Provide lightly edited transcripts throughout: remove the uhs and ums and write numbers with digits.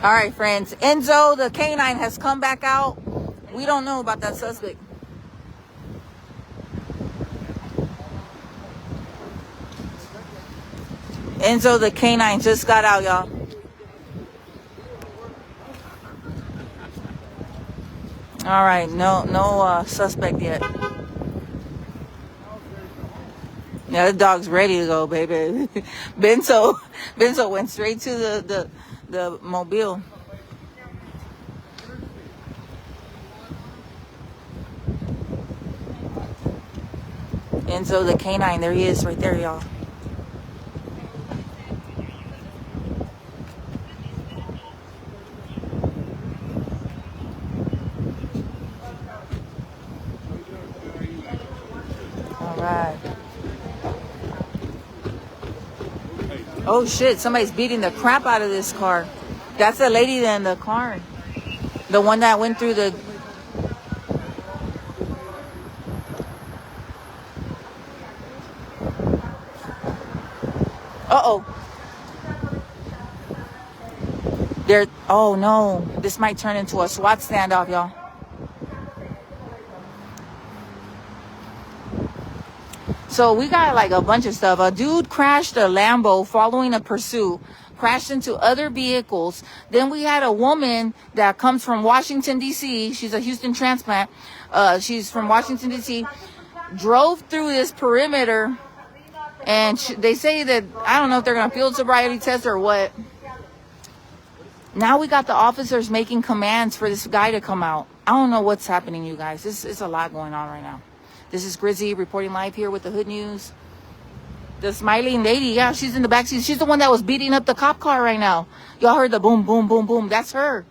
All right, friends. Enzo, the canine, has come back out. We don't know about that suspect. Enzo, the canine, just got out, y'all. All right, no suspect yet. Yeah, the dog's ready to go, baby. Benzo went straight to the mobile. Enzo, the canine, there he is, right there, y'all. All right. Oh shit, somebody's beating the crap out of this car. That's the lady in the car. The one that went through the... Uh-oh. Oh no, this might turn into a SWAT standoff, y'all. So we got like a bunch of stuff. A dude crashed a Lambo following a pursuit, crashed into other vehicles. Then we had a woman that comes from Washington, D.C. She's a Houston transplant. She's from Washington, D.C. Drove through this perimeter, and they say that, I don't know if they're going to field sobriety test or what. Now we got the officers making commands for this guy to come out. I don't know what's happening, you guys. This is a lot going on right now. This is Grizzy reporting live here with the Hood News. The smiling lady, yeah, she's in the backseat. She's the one that was beating up the cop car right now. Y'all heard the boom, boom, boom, boom. That's her.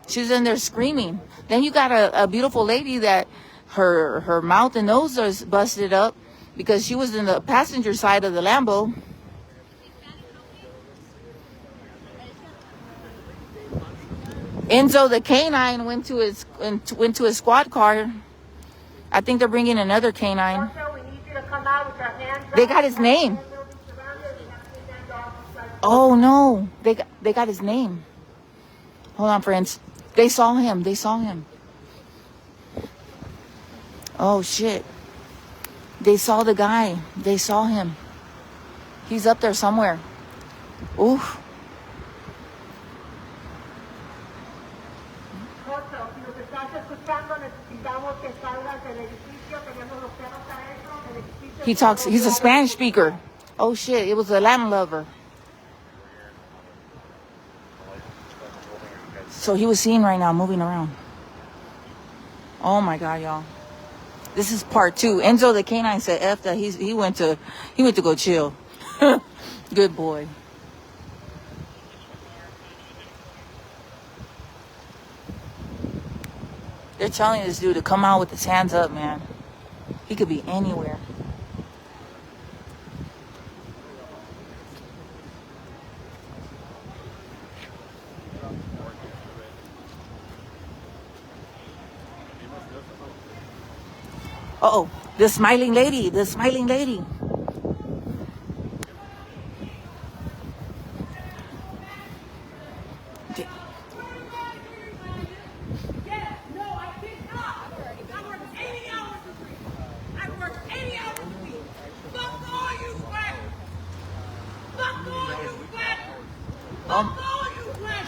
She's in there screaming. Then you got a beautiful lady that her mouth and nose is busted up because she was in the passenger side of the Lambo. Enzo, the canine, went to his squad car. I think they're bringing another canine. They got his name. Oh no, they got his name. Hold on, friends. They saw him. Oh shit. They saw the guy. They saw him. He's up there somewhere. Oof. He's a Spanish speaker. Oh shit, it was a Latin lover. So he was seen right now moving around. Oh my god, y'all. This is part 2. Enzo the canine said F that he went to go chill. Good boy. They're telling this dude to come out with his hands up, man. He could be anywhere. Uh-oh, the smiling lady.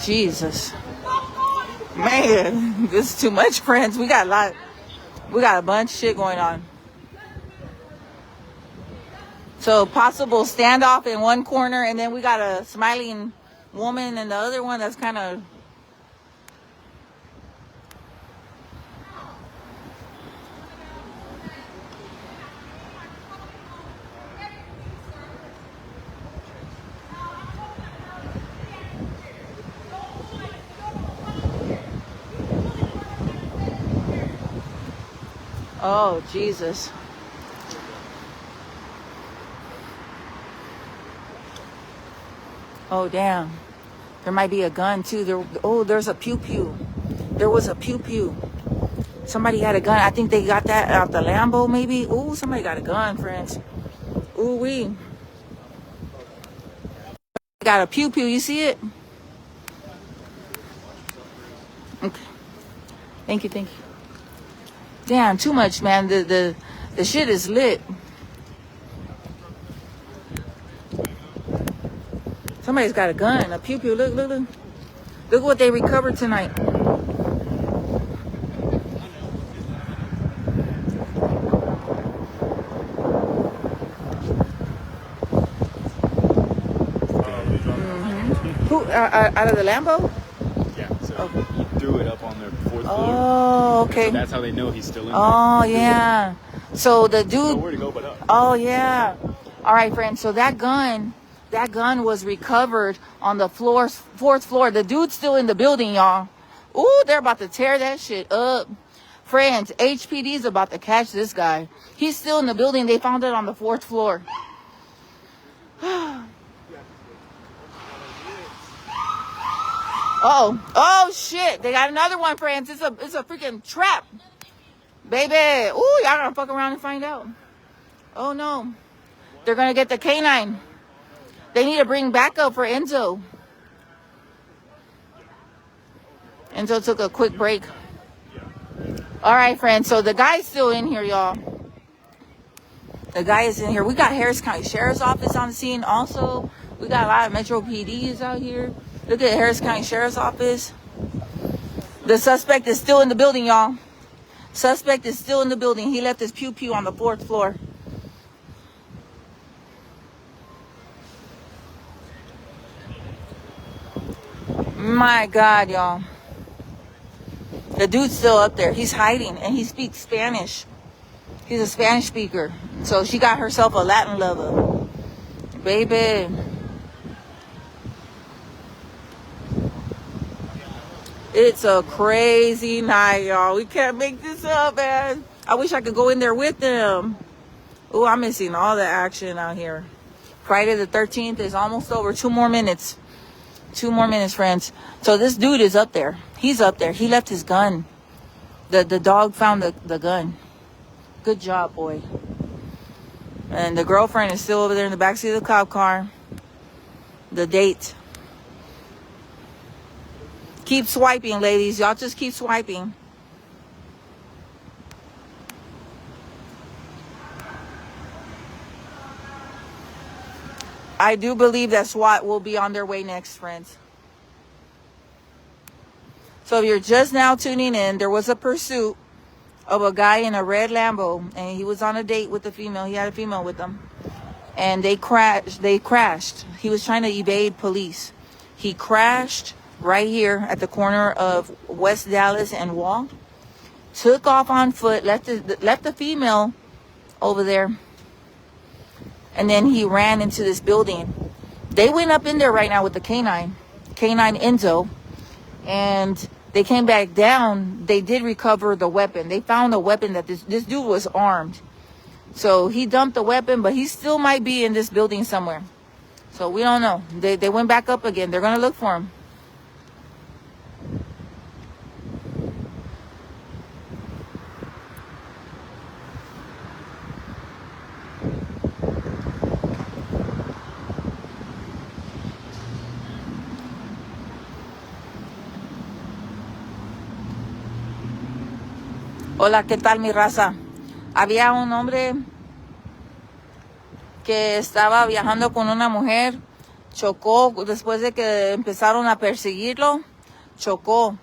Jesus. Man, this is too much, friends. We got a bunch of shit going on. So possible standoff in one corner, and then we got a smiling woman in the other one that's kind of... Oh, Jesus. Oh, damn. There might be a gun, too. There's a pew-pew. There was a pew-pew. Somebody had a gun. I think they got that out the Lambo, maybe. Ooh, somebody got a gun, friends. Ooh-wee. Got a pew-pew. You see it? Thank you, thank you. Damn, too much, man. The shit is lit. Somebody's got a gun, a pew pew. Look, look, look. Look what they recovered tonight. Who out of the Lambo? Yeah, so he threw it up on their fourth floor. Oh, okay. So that's how they know he's still in there. Oh, yeah. So the dude. Nowhere to go but up. Oh, yeah. All right, friends. So that gun was recovered on the fourth floor. The dude's still in the building, y'all. Ooh, they're about to tear that shit up. Friends, HPD's about to catch this guy. He's still in the building. They found it on the fourth floor. Oh shit! They got another one, friends. It's a freaking trap, baby. Ooh, y'all gonna fuck around and find out. Oh no, they're gonna get the canine. They need to bring backup for Enzo. Enzo took a quick break. All right, friends. So the guy's still in here, y'all. The guy is in here. We got Harris County Sheriff's Office on the scene. Also, we got a lot of Metro PDs out here. Look at Harris County Sheriff's Office. The suspect is still in the building, y'all. Suspect is still in the building. He left his pew pew on the fourth floor. My God, y'all. The dude's still up there. He's hiding and he speaks Spanish. He's a Spanish speaker. So she got herself a Latin lover. Baby. It's a crazy night, y'all. We can't make this up, man. I wish I could go in there with them. Oh, I'm missing all the action out here. Friday the 13th is almost over. 2 more minutes. 2 more minutes, friends. So this dude is up there. He's up there. He left his gun. The dog found the gun. Good job, boy. And the girlfriend is still over there in the backseat of the cop car. The date. Keep swiping, ladies. Y'all just keep swiping. I do believe that SWAT will be on their way next, friends. So if you're just now tuning in, there was a pursuit of a guy in a red Lambo, and he was on a date with a female. He had a female with him, and they crashed. He was trying to evade police. He crashed right here at the corner of West Dallas and Waugh. Took off on foot, left the female over there, and then he ran into this building. They went up in there right now with the canine Enzo, and they came back down. They did recover the weapon. They found a weapon that this dude was armed. So he dumped the weapon, but he still might be in this building somewhere. So we don't know. They went back up again. They're going to look for him. Hola, ¿qué tal, mi raza? Había un hombre que estaba viajando con una mujer, chocó después de que empezaron a perseguirlo, chocó.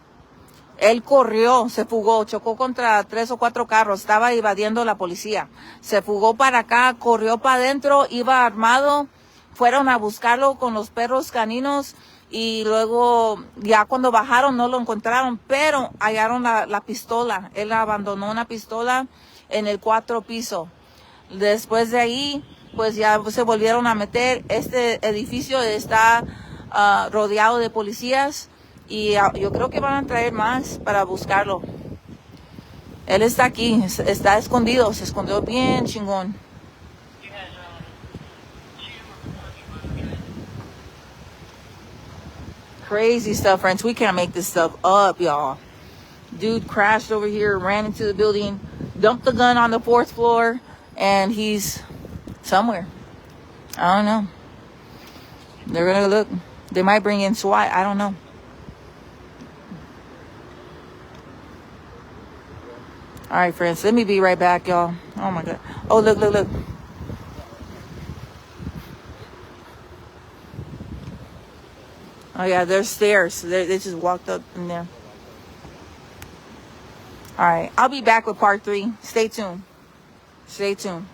Él corrió, se fugó, chocó contra 3 o 4 carros, estaba evadiendo la policía. Se fugó para acá, corrió para adentro, iba armado, fueron a buscarlo con los perros caninos. Y luego, ya cuando bajaron, no lo encontraron, pero hallaron la pistola. Él abandonó una pistola en el 4º piso. Después de ahí, pues ya se volvieron a meter. Este edificio está rodeado de policías y yo creo que van a traer más para buscarlo. Él está aquí, está escondido, se escondió bien chingón. Crazy stuff, friends. We can't make this stuff up, y'all. Dude crashed over here, ran into the building, dumped the gun on the 4th floor, and he's somewhere. I don't know. They're gonna look. They might bring in SWAT. I don't know. All right, friends. Let me be right back, y'all. Oh, my God. Oh, look, look, look. Oh, yeah, there's stairs. They just walked up in there. All right. I'll be back with part 3. Stay tuned. Stay tuned.